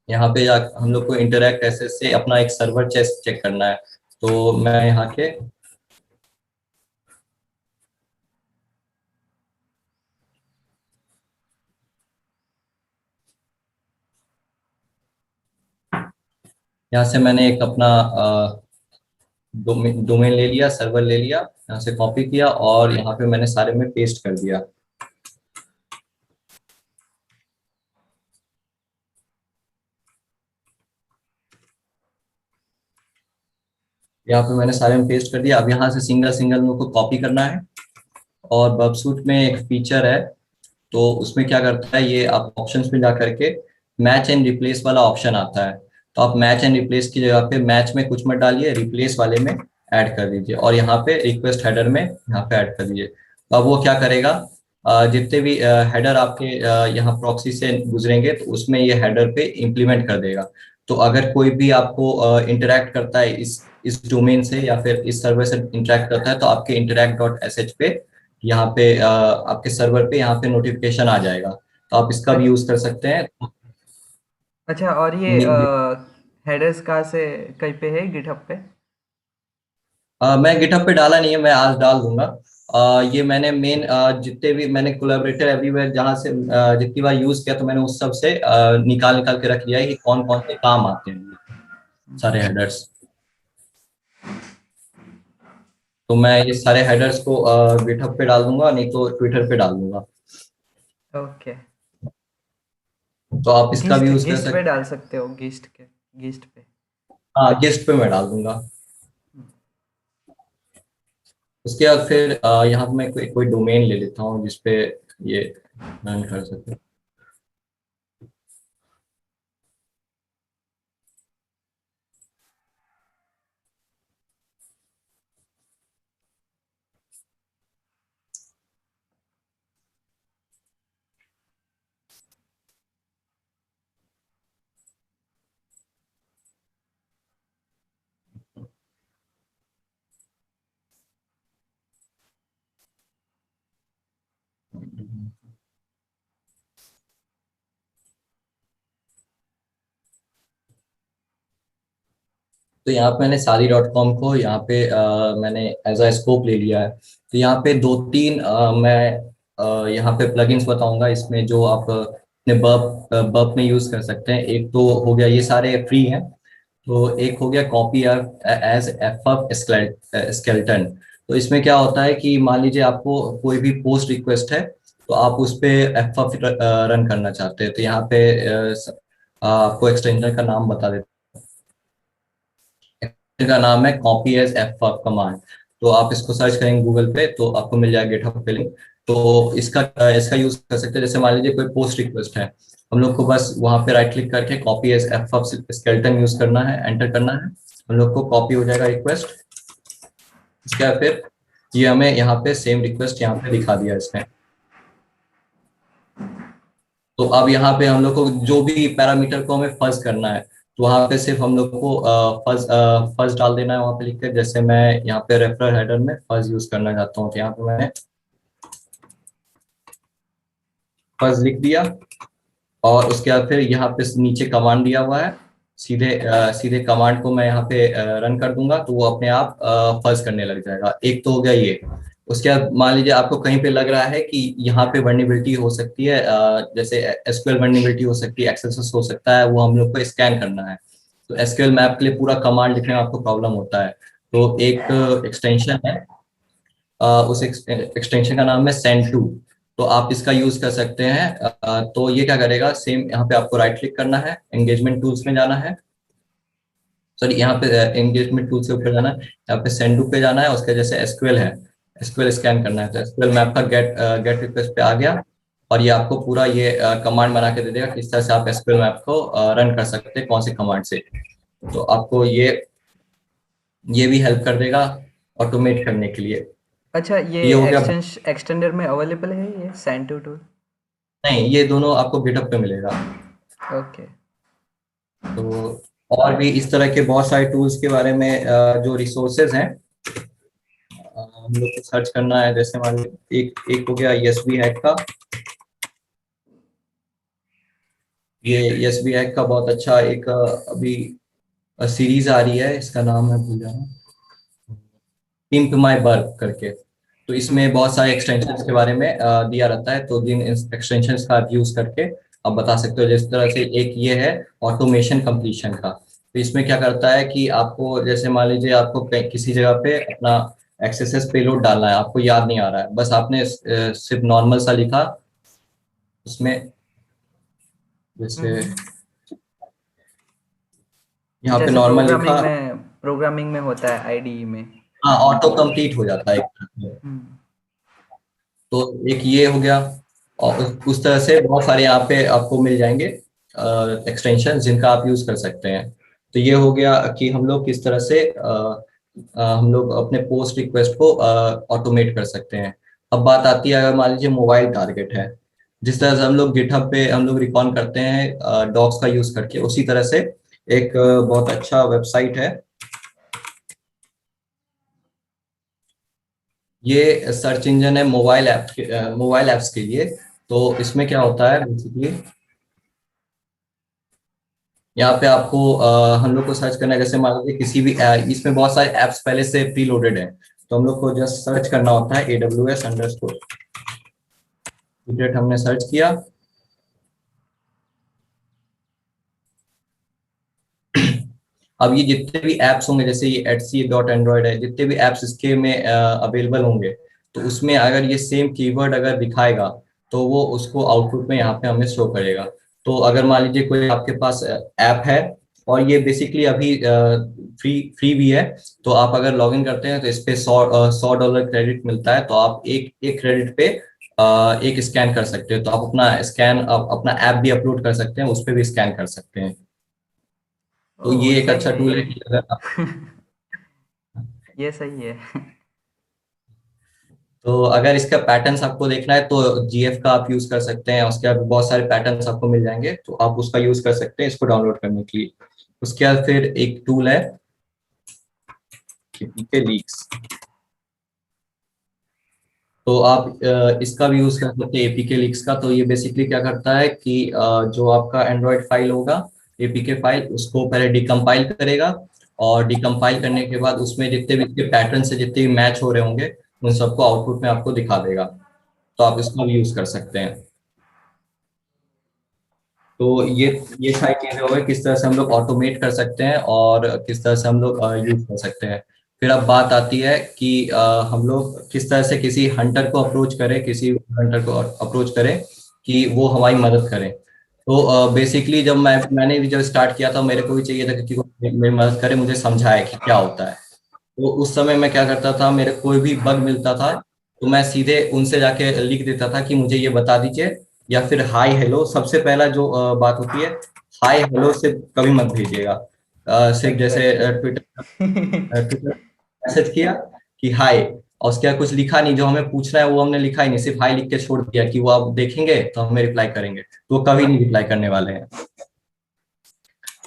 यहाँ पे हम लोग को इंटरैक्ट एसएस से अपना एक सर्वर चेक करना है। तो मैं यहाँ के यहाँ से मैंने एक अपना डोमेन ले लिया, सर्वर ले लिया, यहाँ से कॉपी किया, और यहाँ पे मैंने सारे में पेस्ट कर दिया। यहाँ पे मैंने सारे में पेस्ट कर दिया। अब यहाँ से सिंगल सिंगल मेरे को कॉपी करना है। और बबसूट में एक फीचर है, तो उसमें क्या करता है, ये आप ऑप्शंस में जा करके मैच एंड रिप्लेस वाला ऑप्शन आता है। तो आप मैच एंड रिप्लेस की जगह पे मैच में कुछ मत डालिए, रिप्लेस वाले में ऐड कर दीजिए, और यहाँ पे रिक्वेस्ट हेडर में यहाँ पे ऐड कर दीजिए। तो अब वो क्या करेगा, जितने भी हेडर आपके यहाँ प्रॉक्सी से गुजरेंगे, तो उसमें ये हेडर पे इम्प्लीमेंट कर देगा। तो अगर कोई भी आपको इंटरेक्ट करता है इस डोमेन से, या फिर इस सर्वर से इंटरेक्ट करता है, तो आपके interact.sh पे यहाँ पे आपके सर्वर पे यहाँ पे नोटिफिकेशन आ जाएगा। तो आप इसका भी यूज कर सकते हैं। अच्छा, और ये हेडर्स कहाँ से कहीं पे है गिटहब पे? मैं गिटहब पे डाला नहीं है, मैं आज डाल दूंगा। ये मैंने मेन जितने भी मैंने कोलैबोरेटर एवरीवेयर जहाँ से जितनी बार यूज किया, तो मैंने उस सब से निकाल निकाल के रख लिया है कि कौन कौन से काम आते हैं ये सारे हेडर्स। तो मैं ये सारे हेडर्स को गिटहब पे डाल दूंगा, नहीं तो ट्विटर पे डाल दूंगा। ओके। तो आप इसका भी गिस्ट यूज कर गिस्ट पे सकते डाल सकते हो, गिस्ट पे। हैं। हाँ, गेस्ट पे मैं डाल दूंगा। उसके बाद फिर यहाँ पे मैं कोई डोमेन ले लेता हूँ जिसपे ये रन कर सके। तो यहाँ पे मैंने सारी डॉट कॉम को यहाँ पे मैंने एज अ स्कोप ले लिया है। तो यहाँ पे दो तीन मैं यहाँ पे प्लगइन्स बताऊंगा इसमें जो आप अपने बर्प बर्प में यूज कर सकते हैं। एक तो हो गया, ये सारे फ्री हैं। तो एक हो गया कॉपी एज एफ स्केलेटन। तो इसमें क्या होता है कि मान लीजिए आपको कोई भी पोस्ट रिक्वेस्ट है, तो आप उस पे एफ रन करना चाहते हैं। तो यहाँ पे आपको एक्सटेंशन का नाम बता देते हैं। का नाम है कॉपी एज एफ कमांड। तो आप इसको सर्च करेंगे गूगल पे तो आपको मिल जाएगा गिटहब पे लिंक। तो इसका यूज कर सकते हैं। जैसे मान लीजिए कोई पोस्ट रिक्वेस्ट है, हम लोग को बस वहां पे राइट क्लिक करके copy as F skeleton use करना है, एंटर करना है। हम लोग को कॉपी हो जाएगा रिक्वेस्ट। इसके बाद फिर ये हमें यहाँ पे सेम रिक्वेस्ट यहाँ पे दिखा दिया इसने। तो अब यहाँ पे हम लोग को जो भी पैरामीटर को हमें फज करना है, तो वहाँ पे सिर्फ हम लोग को फज डाल देना है वहाँ पे लिख कर। जैसे मैं यहाँ पे रेफरल हेडर में फज यूज करना चाहता हूँ, तो यहाँ पे मैंने फज लिख दिया। और उसके बाद फिर यहाँ पे नीचे कमांड दिया हुआ है, सीधे कमांड को मैं यहाँ पे रन कर दूंगा तो वो अपने आप फर्ज करने लग जाएगा। एक तो हो गया ये। उसके बाद मान लीजिए आपको कहीं पे लग रहा है कि यहाँ पे वर्नेबिलिटी हो सकती है, जैसे एसक्यूएल वर्नेबिलिटी हो सकती है, एक्सेस हो सकता है, वो हम लोग को स्कैन करना है। तो एसक्यूएल मैप के लिए पूरा कमांड लिखने में आपको प्रॉब्लम होता है। तो एक एक्सटेंशन है, उस एक्सटेंशन का नाम है सेंड टू। तो आप इसका यूज कर सकते हैं। तो ये क्या करेगा, सेम यहाँ पे आपको राइट क्लिक करना है, एंगेजमेंट टूल्स में जाना है। सॉरी, यहाँ पे एंगेजमेंट टूल से ऊपर जाना है, यहाँ पे सेंड टू पे जाना है। उसके जैसे एसक्यूएल है, एसक्यूएल स्कैन करना है, तो एसक्यूएल मैप का गेट रिक्वेस्ट पे आ गया। और ये आपको पूरा ये कमांड बना के दे देगा किस तरह से आप एसक्यूएल मैप को रन कर सकते हैं, कौन से कमांड से। तो आपको ये भी हेल्प कर देगा ऑटोमेट करने के लिए। अच्छा, ये ये हो गया। एक्सटेंडर में अवेलेबल है ये सैंटू टूल? नहीं, ये दोनों आपको गिटहब पे मिलेगा। ओके। तो और भी इस तरह के बहुत सारे टूल्स के बारे में जो रिसोर्सेज हैं, हम लोग को सर्च करना है। जैसे मान लीजिए एक एक हो गया एसबी हैक का। ये एसबी हैक का बहुत अच्छा एक अभी सीरीज आ रही है, इसका नाम है भूल जाना, पिंप माय वर्क करके। तो इसमें बहुत सारे एक्सटेंशंस के बारे में दिया रहता है। तो जिन एक्सटेंशंस का आप यूज करके आप बता सकते हो। जिस तरह से एक ये है ऑटोमेशन कंप्लीशन का। तो इसमें क्या करता है कि आपको जैसे मान लीजिए आपको किसी जगह पे अपना एक्सेस पेलोड डालना है, आपको याद नहीं आ रहा है, बस आपने सिर्फ नॉर्मल सा लिखा उसमें। जैसे यहाँ पे जैसे नॉर्मल लिखा। प्रोग्रामिंग में होता है आईडीई में। हाँ, ऑटो कंप्लीट हो जाता है एक तरह से। हम्म। तो एक ये हो गया। और उस तरह से बहुत सारे यहाँ पे आपको मिल जाएंगे एक्सटेंशन जिनका आप यूज कर सकते हैं। तो ये हो गया कि हम लोग किस तरह से हम लोग अपने पोस्ट रिक्वेस्ट को ऑटोमेट कर सकते हैं। अब बात आती है, अगर मान लीजिए मोबाइल टारगेट है, जिस तरह से हम लोग गिटहब पे हम लोग रिकॉन करते हैं डॉक्स का यूज करके, उसी तरह से एक बहुत अच्छा वेबसाइट है। ये सर्च इंजन है मोबाइल ऐप्स के लिए। तो इसमें क्या होता है बेसिकली, यहाँ पे आपको हम लोग को सर्च करना है। जैसे मान लीजिए किसी भी इसमें बहुत सारे ऐप्स पहले से प्री लोडेड है। तो हम लोग को जस्ट सर्च करना होता है AWS_, हमने सर्च किया। अब ये जितने भी एप्स होंगे, जैसे ये etsy.android है, जितने भी एप्स इसके में अवेलेबल होंगे, तो उसमें अगर ये सेम कीवर्ड अगर दिखाएगा तो वो उसको आउटपुट में यहाँ पे हमें शो करेगा। तो अगर मान लीजिए कोई आपके पास ऐप है और ये बेसिकली अभी फ्री फ्री भी है। तो आप अगर लॉगिन करते हैं तो इस पे $100 क्रेडिट मिलता है। तो आप एक एक क्रेडिट पे एक स्कैन कर सकते हो। तो आप अपना ऐप भी अपलोड कर सकते हैं, उस पे भी स्कैन कर सकते हैं। तो ओह ये एक सही अच्छा है टूल ये। है कि अगर आप, ये सही है। तो अगर इसका पैटर्न्स आपको देखना है तो जीएफ का आप यूज कर सकते हैं। उसके बाद बहुत सारे पैटर्न्स आपको मिल जाएंगे, तो आप उसका यूज कर सकते हैं इसको डाउनलोड करने के लिए। उसके बाद फिर एक टूल है के लीक्स। तो आप इसका भी यूज कर सकते हैं, एपीके लीक्स का। तो ये बेसिकली क्या करता है कि जो आपका एंड्रॉयड फाइल होगा, एपीके फाइल, उसको पहले डिकम्पाइल करेगा। और डिकम्पाइल करने के बाद उसमें जितने भी इसके पैटर्न से जितने भी मैच हो रहे होंगे, उन सबको आउटपुट में आपको दिखा देगा। तो आप इसका भी यूज कर सकते हैं। तो ये सारी चीजें हो गई किस तरह से हम लोग ऑटोमेट कर सकते हैं और किस तरह से हम लोग यूज कर सकते हैं। फिर अब बात आती है कि हम लोग किस तरह से किसी हंटर को अप्रोच करें, किसी हंटर को अप्रोच करें कि वो हमारी मदद करें। तो बेसिकली जब मैंने भी जब स्टार्ट किया था, मेरे को भी चाहिए था कि कोई मेरी मदद करे, मुझे समझाए कि क्या होता है। तो उस समय मैं क्या करता था, मेरे कोई भी बग मिलता था तो मैं सीधे उनसे जाके लिख देता था कि मुझे ये बता दीजिए। या फिर हाय हेलो, सबसे पहला जो बात होती है, हाय हेलो से कभी मत भेजिएगा। सिर्फ जैसे एग्जैक्टली। ट्विटर ट्विटर मैसेज किया कि हाय, और उसके बाद कुछ लिखा नहीं, जो हमें पूछना है वो हमने लिखा ही नहीं, सिर्फ हाय लिख के छोड़ दिया कि वो आप देखेंगे तो हमें रिप्लाई करेंगे, तो वो कभी नहीं रिप्लाई करने वाले हैं।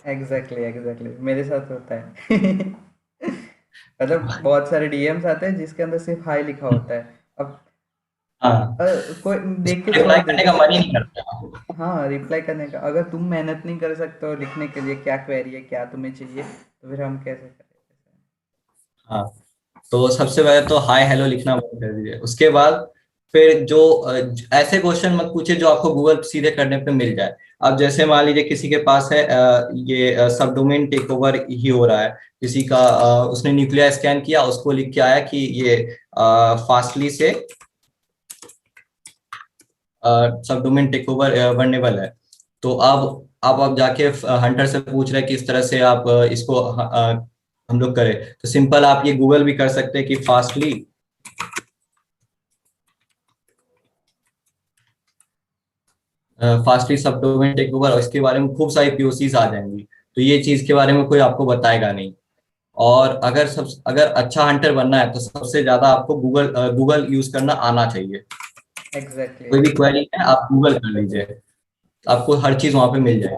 एग्जैक्टली एग्जैक्टली मेरे साथ होता है। मतलब बहुत सारे डीएम्स आते हैं जिसके अंदर सिर्फ हाई लिखा होता है। अब हाँ, कोई देख के छोड़ रिप्लाई करने का देते मन ही हैं। नहीं करता। हाँ, रिप्लाई करने का अगर तुम मेहनत नहीं कर सकते हो लिखने के लिए क्या क्वेरी है, क्या तुम्हें चाहिए, तो फिर हम कैसे करें। हाँ, तो सबसे पहले तो हाय हेलो लिखना बंद कर दीजिए। उसके बाद फिर जो ऐसे क्वेश्चन मत पूछिए जो आपको गूगल सीधे करने पे मिल जाए। अब जैसे मान लीजिए किसी के पास है ये सब डोमेन टेक ओवर ही हो रहा है, किसी का उसने न्यूक्लियर स्कैन किया, उसको लिख के आया कि ये फास्टली से सब डोमेन टेक ओवर वर्नेबल है। तो अब जाके हंटर से पूछ रहे हैं कि इस तरह से आप इसको हम लोग करें। तो सिंपल आप ये गूगल भी कर सकते हैं कि फास्टली सब डोमेन टेक ओवर, और इसके बारे में खूब सारी पीओसीज आ जाएंगी। तो ये चीज के बारे में कोई आपको बताएगा नहीं। और अगर अच्छा हंटर बनना है तो सबसे ज्यादा आपको गूगल यूज करना आना चाहिए। एग्जैक्टली कोई भी एग्जैक्टली। क्वेरी है आप गूगल कर लीजिए, आपको हर चीज वहां पे मिल जाएगी।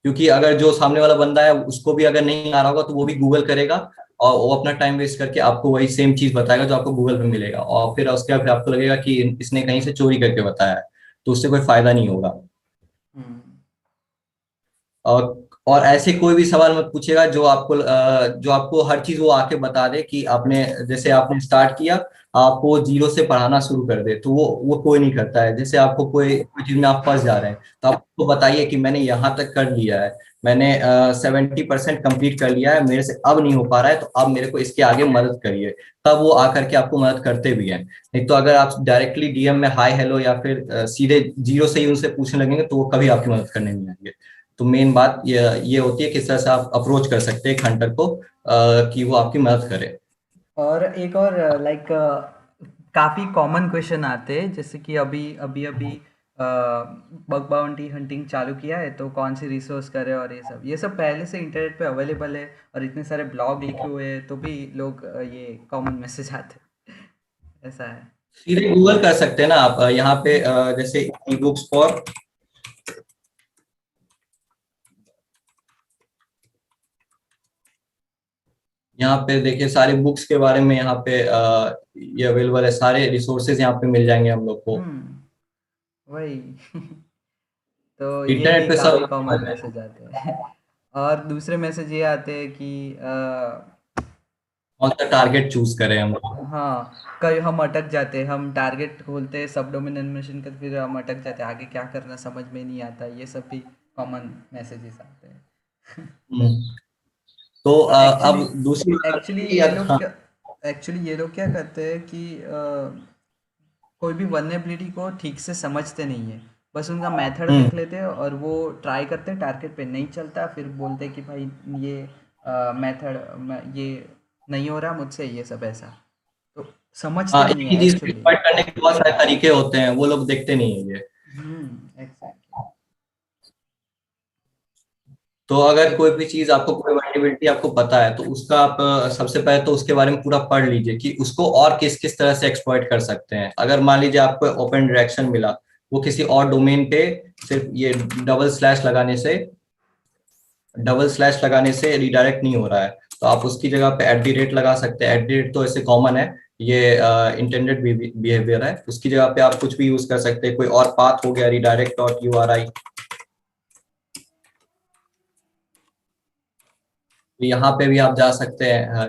क्योंकि अगर जो सामने वाला बंदा है उसको भी अगर नहीं आ रहा होगा तो वो भी गूगल करेगा, और वो अपना टाइम वेस्ट करके आपको वही सेम चीज बताएगा जो आपको गूगल पे मिलेगा, और फिर उसके बाद फिर आपको लगेगा कि इसने कहीं से चोरी करके बताया है। तो उससे कोई फायदा नहीं होगा। हम्म। और ऐसे कोई भी सवाल मत पूछेगा जो आपको हर चीज वो आके बता दे कि आपने जैसे आपने स्टार्ट किया, आपको जीरो से पढ़ाना शुरू कर दे। तो वो कोई नहीं करता है। जैसे आपको कोई चीज में आप फंस जा रहे हैं तो आप उसको बताइए कि मैंने यहाँ तक कर लिया है, मैंने 70% कंप्लीट कर लिया है, मेरे से अब नहीं हो पा रहा है, तो अब मेरे को इसके आगे मदद करिए। तब वो आकर के आपको मदद करते भी हैं। नहीं तो अगर आप डायरेक्टली डीएम में हाय हेलो या फिर सीधे जीरो से ही उनसे पूछने लगेंगे तो वो कभी आपकी मदद करने नहीं आएंगे। तो मेन बात ये होती है किस तरह से आप अप्रोच कर सकते हैं एक हंटर को, कि वो आपकी मदद करे। और एक और लाइक काफ़ी कॉमन क्वेश्चन आते हैं जैसे कि अभी बग बाउंटी हंटिंग चालू किया है तो कौन सी रिसोर्स करे, और ये सब पहले से इंटरनेट पे अवेलेबल है और इतने सारे ब्लॉग लिखे हुए हैं तो भी लोग ये कॉमन मैसेज आते हैं। ऐसा है। सीधे गूगल कर सकते हैं ना आप। यहाँ पे जैसे ई बुक्स फॉर, यहाँ पे देखिए सारे बुक्स के बारे में यहाँ पे ये अवेलेबल है, सारे रिसोर्सेज यहाँ पे मिल जाएंगे हम लोग को। वही। तो ये इंटरनेट भी पे काफ़ी सब कॉमन मैसेज आते हैं। और दूसरे मैसेज ये आते हैं कि कौन सा टारगेट चूज करें हम लोग। हाँ, कई हम अटक जाते हैं, हम टारगेट खोलते हैं सब डोमेन एनिमेशन का, फिर हम अटक जाते हैं, आगे क्या करना समझ में नहीं आता, ये सब भी कॉमन मैसेजेस आते हैं। हम्म, तो और एक्चुअली अब दूसरी बात एक्चुअली कि ये अगर, लोग हाँ, क्या एक्चुअली ये लोग क्या करते हैं कि कोई भी वल्नरेबिलिटी को ठीक से समझते नहीं है, बस उनका मेथड हम्म, देख लेते हैं और वो ट्राई करते हैं, टारगेट पे नहीं चलता, फिर बोलते हैं कि भाई ये मेथड ये नहीं हो रहा मुझसे ये सब ऐसा, तो समझते हाँ, एक नहीं ही है चीज को एक्चुअली। एक्सप्लॉइट करने के बहुत सारे तरीके होते हैं, वो लोग देखते नहीं है ये। एग्जैक्टली। तो अगर कोई भी चीज आपको, कोई वर्नेबिलिटी आपको पता है, तो उसका आप सबसे पहले तो उसके बारे में पूरा पढ़ लीजिए कि उसको और किस किस तरह से एक्सप्लॉइट कर सकते हैं। अगर मान लीजिए आपको ओपन डायरेक्शन मिला, वो किसी और डोमेन पे सिर्फ ये डबल स्लैश लगाने से रिडायरेक्ट नहीं हो रहा है, तो आप उसकी जगह पे एट दी रेट लगा सकते हैं। एट दी रेट तो ऐसे कॉमन है, ये इंटेंडेड बिहेवियर है। उसकी जगह पे आप कुछ भी यूज कर सकते हैं, कोई और पाथ हो गया, रिडायरेक्ट डॉट यूआरआई। यहाँ पे भी आप जा सकते हैं।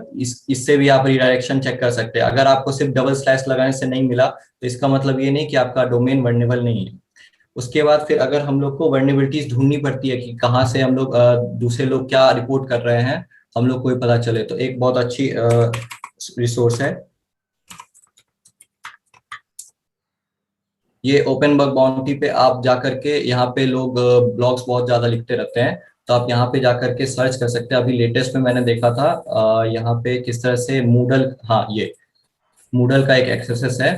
इससे भी आप रिडायरेक्शन चेक कर सकते हैं। अगर आपको सिर्फ डबल स्लैश लगाने से नहीं मिला, तो इसका मतलब ये नहीं कि आपका डोमेन वर्नेबल नहीं है। उसके बाद फिर अगर हम लोग को वर्नेबिलिटीज ढूंढनी पड़ती है कि कहाँ से हम लोग दूसरे लोग क्या रिपोर्ट कर रहे हैं, हम लोग को भी पता चले, तो एक बहुत अच्छी रिसोर्स है ये ओपन बग बाउंटी पे। आप जा करके, यहाँ पे लोग ब्लॉग्स बहुत ज्यादा लिखते रहते हैं, तो आप यहाँ पे जा करके सर्च कर सकते हैं। अभी लेटेस्ट में मैंने देखा था यहाँ पे किस तरह से मूडल, हाँ ये मूडल का एक एक्सेस है,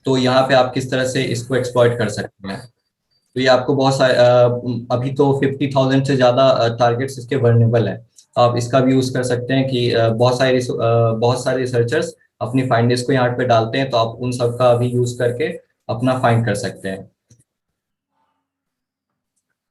तो यहाँ पे आप किस तरह से इसको एक्सप्लॉइट कर सकते हैं। तो ये आपको बहुत सारे अभी तो 50,000 से ज्यादा टारगेट्स इसके वर्नेबल हैं। आप इसका भी यूज कर सकते हैं कि बहुत सारे रिसर्चर्स अपनी फाइंडिंग्स को यहाँ पे डालते हैं, तो आप उन सब का भी यूज करके अपना फाइंड कर सकते हैं।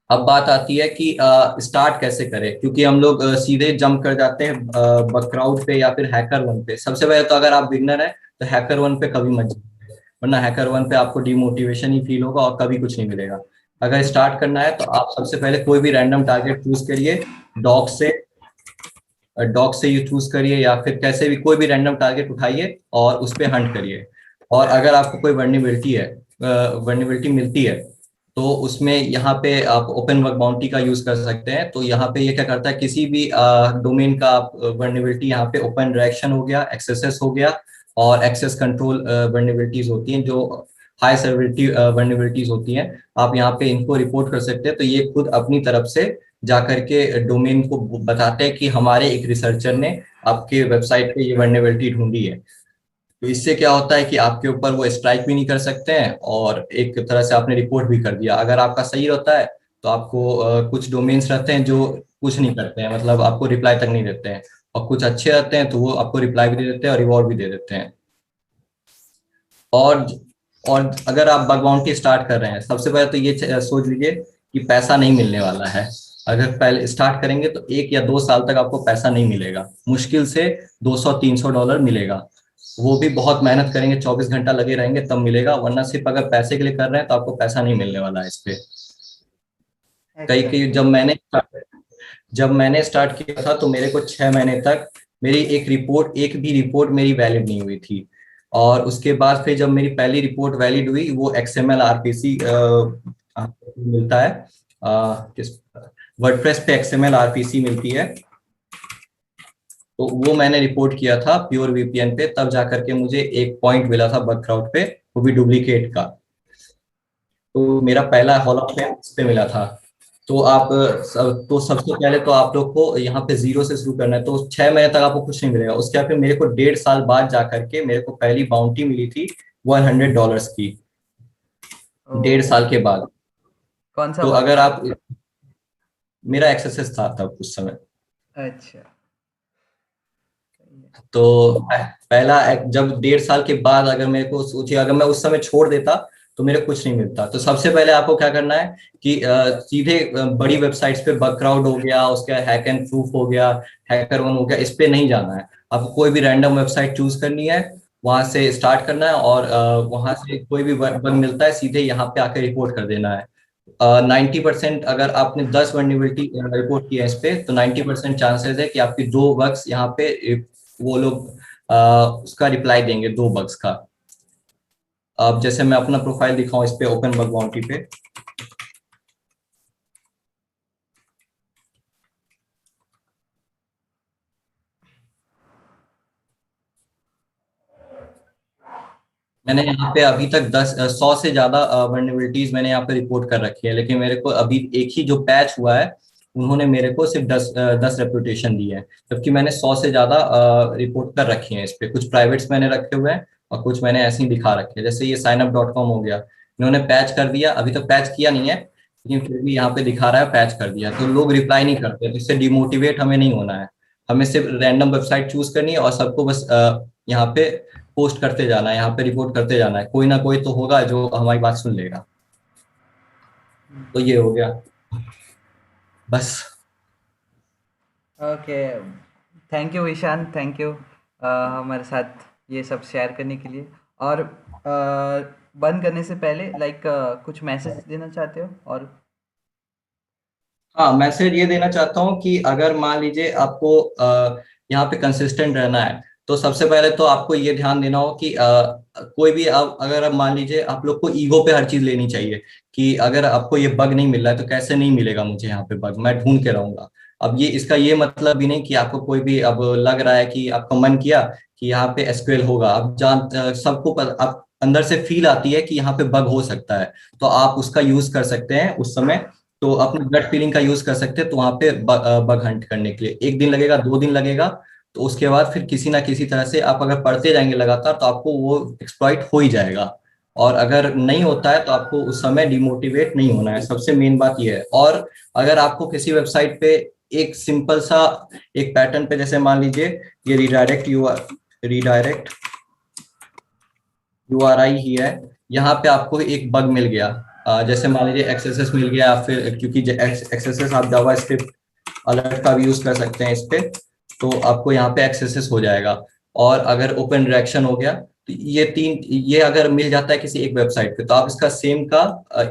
अब बात आती है कि स्टार्ट कैसे करें, क्योंकि हम लोग सीधे जंप कर जाते हैं बकक्राउड पे या फिर हैकर वन पे। सबसे पहले तो अगर आप बिगनर है तो हैकर वन पे कभी मत जाइए, वरना हैकर वन पे आपको डिमोटिवेशन ही फील होगा और कभी कुछ नहीं मिलेगा। अगर स्टार्ट करना है तो आप सबसे पहले कोई भी रैंडम टारगेट चूज करिए, डॉग से डॉग से यू चूज करिए, या फिर कैसे भी कोई भी रैंडम टारगेट उठाइए और उस पर हंट करिए। और अगर आपको कोई वर्निबिलिटी मिलती है, तो उसमें यहाँ पे आप ओपन वर्क बाउंटी का यूज कर सकते हैं। तो यहाँ पे ये क्या करता है, किसी भी डोमेन का आप वर्नेबिलिटी, यहाँ पे ओपन डायरेक्शन हो गया, एक्सेसेस हो गया, और एक्सेस कंट्रोल वर्नेबिलिटीज होती हैं जो हाई सेवरिटी वर्नेबिलिटीज होती हैं, आप यहाँ पे इनको रिपोर्ट कर सकते हैं। तो ये खुद अपनी तरफ से जाकर के डोमेन को बताते हैं कि हमारे एक रिसर्चर ने आपके वेबसाइट पे ये वर्नेबिलिटी ढूंढी है। तो इससे क्या होता है कि आपके ऊपर वो स्ट्राइक भी नहीं कर सकते हैं, और एक तरह से आपने रिपोर्ट भी कर दिया। अगर आपका सही होता है तो आपको कुछ डोमेन्स रहते हैं जो कुछ नहीं करते हैं, मतलब आपको रिप्लाई तक नहीं देते हैं, और कुछ अच्छे रहते हैं तो वो आपको रिप्लाई भी दे देते हैं और रिवॉर्ड भी दे देते हैं। और और अगर आप बग बाउंटी स्टार्ट कर रहे हैं, सबसे पहले तो ये सोच लीजिए कि पैसा नहीं मिलने वाला है। अगर पहले स्टार्ट करेंगे तो 1 या 2 साल तक आपको पैसा नहीं मिलेगा, मुश्किल से $200-300 मिलेगा। वो भी बहुत मेहनत करेंगे, 24 घंटा लगे रहेंगे तब मिलेगा, वरना सिर्फ अगर पैसे के लिए कर रहे हैं तो आपको पैसा नहीं मिलने वाला है इस पे। कई कई एग्जैक्टली। जब मैंने स्टार्ट किया था तो मेरे को 6 महीने तक मेरी एक भी रिपोर्ट मेरी वैलिड नहीं हुई थी। और उसके बाद फिर जब मेरी पहली रिपोर्ट वैलिड हुई, वो XML RPC मिलता है, किस वर्डप्रेस पे XML RPC मिलती है, तो वो मैंने रिपोर्ट किया था प्योर VPN पे। तब जाकर के मुझे एक पॉइंट मिला था बग क्राउड पे, वो भी डुप्लीकेट का। तो मेरा पहला हॉल ऑफ फेम इस पे मिला था। तो तो सबसे पहले तो आप लोग को यहाँ पे जीरो से शुरू करना है। तो 6 महीने तक आपको कुछ नहीं मिलेगा। उसके बाद फिर मेरे को 1.5 साल बाद जा करके मेरे को पहली बाउंटी मिली थी $100 की, ओ, 1.5 साल के बाद। कौन सा तो बग अगर था? आप, मेरा एक्सेस था तब उस समय। अच्छा। तो जब 1.5 साल के बाद अगर मेरे को सोचिए, अगर मैं उस समय छोड़ देता तो मेरे कुछ नहीं मिलता। तो सबसे पहले आपको क्या करना है कि सीधे बड़ी वेबसाइट्स पे, बग क्राउड हो गया, उसके हैक एंड प्रूफ हो गया, हैकर वन हो गया, इस पे नहीं जाना है। आपको कोई भी रैंडम वेबसाइट चूज करनी है, वहां से स्टार्ट करना है, और वहां से कोई भी बग मिलता है सीधे यहाँ पे आके रिपोर्ट कर देना है। 90%, अगर आपने 10 वर्निबिलिटी रिपोर्ट किया है इस पे, तो 90% चांसेस है कि आपकी 2 बग्स यहाँ पे वो लोग उसका रिप्लाई देंगे, 2 बग्स का। अब जैसे मैं अपना प्रोफाइल दिखाऊं इस पे, ओपन बग बाउंटी पे, मैंने यहाँ पे अभी तक 100 से ज्यादा वर्नेबिलिटीज मैंने यहाँ पे रिपोर्ट कर रखी है, लेकिन मेरे को अभी एक ही जो पैच हुआ है उन्होंने मेरे को सिर्फ 10 रेपुटेशन दी है, जबकि मैंने 100 से ज्यादा रिपोर्ट कर रखी है इस पे। कुछ प्राइवेट्स मैंने रखे हुए हैं और कुछ मैंने ऐसे ही दिखा रखे हैं। जैसे ये signup.com हो गया, इन्होंने पैच कर दिया, अभी तक पैच किया नहीं है लेकिन फिर भी यहाँ पे दिखा रहा है पैच कर दिया, तो लोग रिप्लाई नहीं करते। तो इससे डिमोटिवेट हमें नहीं होना है, हमें सिर्फ रैंडम वेबसाइट चूज करनी है और सबको बस यहाँ पे पोस्ट करते जाना है, यहाँ पे रिपोर्ट करते जाना है, कोई ना कोई तो होगा जो हमारी बात सुन लेगा। तो ये हो गया बस। Okay, thank you Ishan, thank you हमारे साथ ये सब शेयर करने के लिए। और बंद करने से पहले कुछ मैसेज देना चाहते हो? और हाँ, मैसेज ये देना चाहता हूँ कि अगर मान लीजिए आपको यहाँ पे कंसिस्टेंट रहना है, तो सबसे पहले तो आपको ये ध्यान देना हो कि कोई भी अगर आप मान लीजिए, आप लोग को ईगो पे हर चीज लेनी चाहिए कि अगर आपको ये बग नहीं मिल रहा है तो कैसे नहीं मिलेगा मुझे यहाँ पे बग, मैं ढूंढ के रहूंगा। अब ये इसका ये मतलब भी नहीं कि आपको कोई भी अब लग रहा है कि आपका मन किया कि यहाँ पे एसक्यूएल होगा, आप सबको आप अंदर से फील आती है कि यहाँ पे बग हो सकता है, तो आप उसका यूज कर सकते हैं उस समय। तो अपनी गट फीलिंग का यूज कर सकते हैं, तो वहां पे बग हंट करने के लिए 1 दिन लगेगा, 2 दिन लगेगा, तो उसके बाद फिर किसी ना किसी तरह से आप अगर पढ़ते जाएंगे लगातार तो आपको वो एक्सप्लॉइट हो ही जाएगा। और अगर नहीं होता है तो आपको उस समय डिमोटिवेट नहीं होना है, सबसे मेन बात ये है। और अगर आपको किसी वेबसाइट पे एक सिंपल सा एक पैटर्न पे, जैसे मान लीजिए ये रिडायरेक्ट URI ही है, यहाँ पे आपको एक बग मिल गया, जैसे मान लीजिए एक्सएसएस मिल गया, फिर क्योंकि एक्सएसएस आप जावास्क्रिप्ट अलर्ट का भी यूज कर सकते हैं इस पे, तो आपको यहाँ पे एक्सएसएस हो जाएगा। और अगर ओपन डायरेक्शन हो गया, तो ये अगर मिल जाता है किसी एक वेबसाइट पे, तो आप इसका सेम का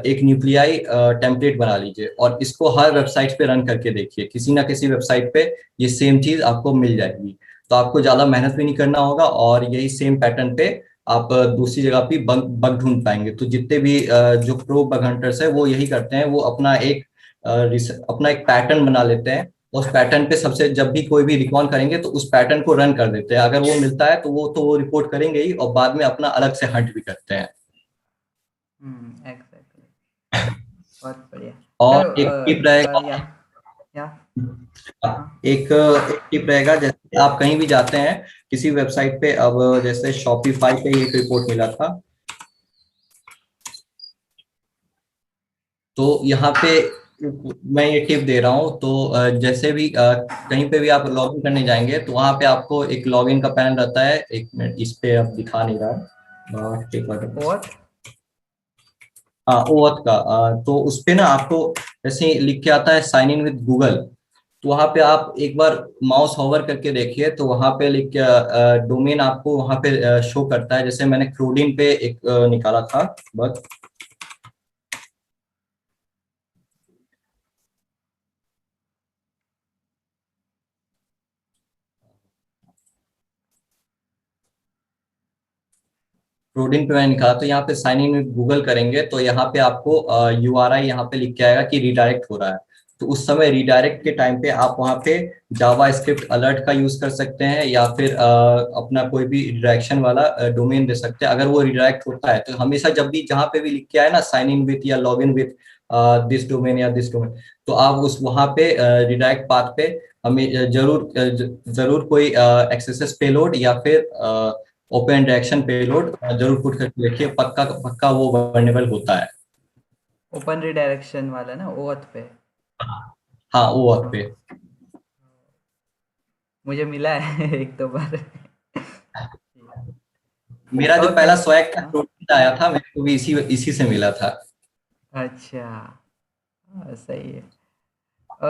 एक न्यूक्लियाई टेम्पलेट बना लीजिए और इसको हर वेबसाइट पे रन करके देखिए, किसी ना किसी वेबसाइट पे ये सेम चीज आपको मिल जाएगी। तो आपको ज्यादा मेहनत भी नहीं करना होगा और यही सेम पैटर्न पे आप दूसरी जगह पे बग बग ढूंढ पाएंगे। तो जितने भी जो प्रो बग हंटर्स है वो यही करते हैं, वो अपना एक पैटर्न बना लेते हैं, उस पैटर्न पे सबसे जब भी कोई भी रिकॉन करेंगे तो उस पैटर्न को रन कर देते हैं, अगर वो मिलता है तो वो रिपोर्ट करेंगे ही, और बाद में अपना अलग से हंट भी करते हैं। एग्जैक्टली, बहुत बढ़िया। और चलो, एक टिप रहेगा, या हाँ, एक टिप रहेगा, जैसे आप कहीं भी जाते हैं किसी वेबसाइट पे, अब जैसे शॉपिफाई पे एक रिपोर्ट मिला था, तो यहाँ पे मैं ये टिप दे रहा हूँ। तो जैसे भी कहीं पे भी आप लॉगिन करने जाएंगे तो वहाँ पे आपको एक लॉगिन का पैनल रहता है, 1 मिनट, इस पे अब दिखा नहीं रहा है, व्हाट? हाँ ओअथ का, तो उस पे ना आपको जैसे लिख के आता है साइन इन विद गूगल, तो वहाँ पे आप एक बार माउस होवर करके देखिए, तो वहाँ पे लिख के डोमेन आपको वहाँ पे शो करता है। जैसे मैंने क्रोडिन पे एक निकाला था बस, प्रोडीन पे मैंने निकाला, तो यहाँ पे साइन इन विद गूगल करेंगे तो यहाँ पे आपको URI यहाँ पे लिख के आएगा कि रिडायरेक्ट हो रहा है। तो उस समय रिडायरेक्ट के टाइम पे आप वहाँ पे जावा स्क्रिप्ट अलर्ट का यूज कर सकते हैं, या फिर अपना कोई भी रिडायरेक्शन वाला डोमेन दे सकते हैं। अगर वो रिडायरेक्ट होता है तो हमेशा जब भी जहाँ पे भी लिख के आए ना साइन इन विथ या log in with this domain या दिस डोमेन, तो आप उस वहाँ पे रिडायरेक्ट पाथ पे हमें जरूर कोई एक्सेस पेलोड या फिर ओपन डायरेक्शन पेलोड जरूर पुट करके देखिए, पक्का पक्का वो वर्नेबल होता है। ओपन रिडायरेक्शन वाला ना ओथ पे? हाँ वो वक्त पे मुझे मिला है एक दो बार। मेरा जो ओके। पहला स्वैग का हाँ, प्रोडक्ट आया था मेरे को भी इसी इसी से मिला था। अच्छा, सही है।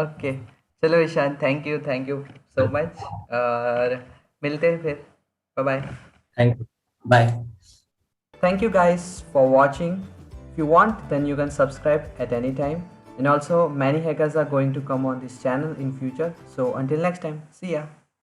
ओके, चलो Ishan, thank you so much, और मिलते हैं फिर। Bye bye. Thank you, bye. Thank you guys for watching. If you want, then you can subscribe at any time. And also, many hackers are going to come on this channel in future. So until next time, see ya.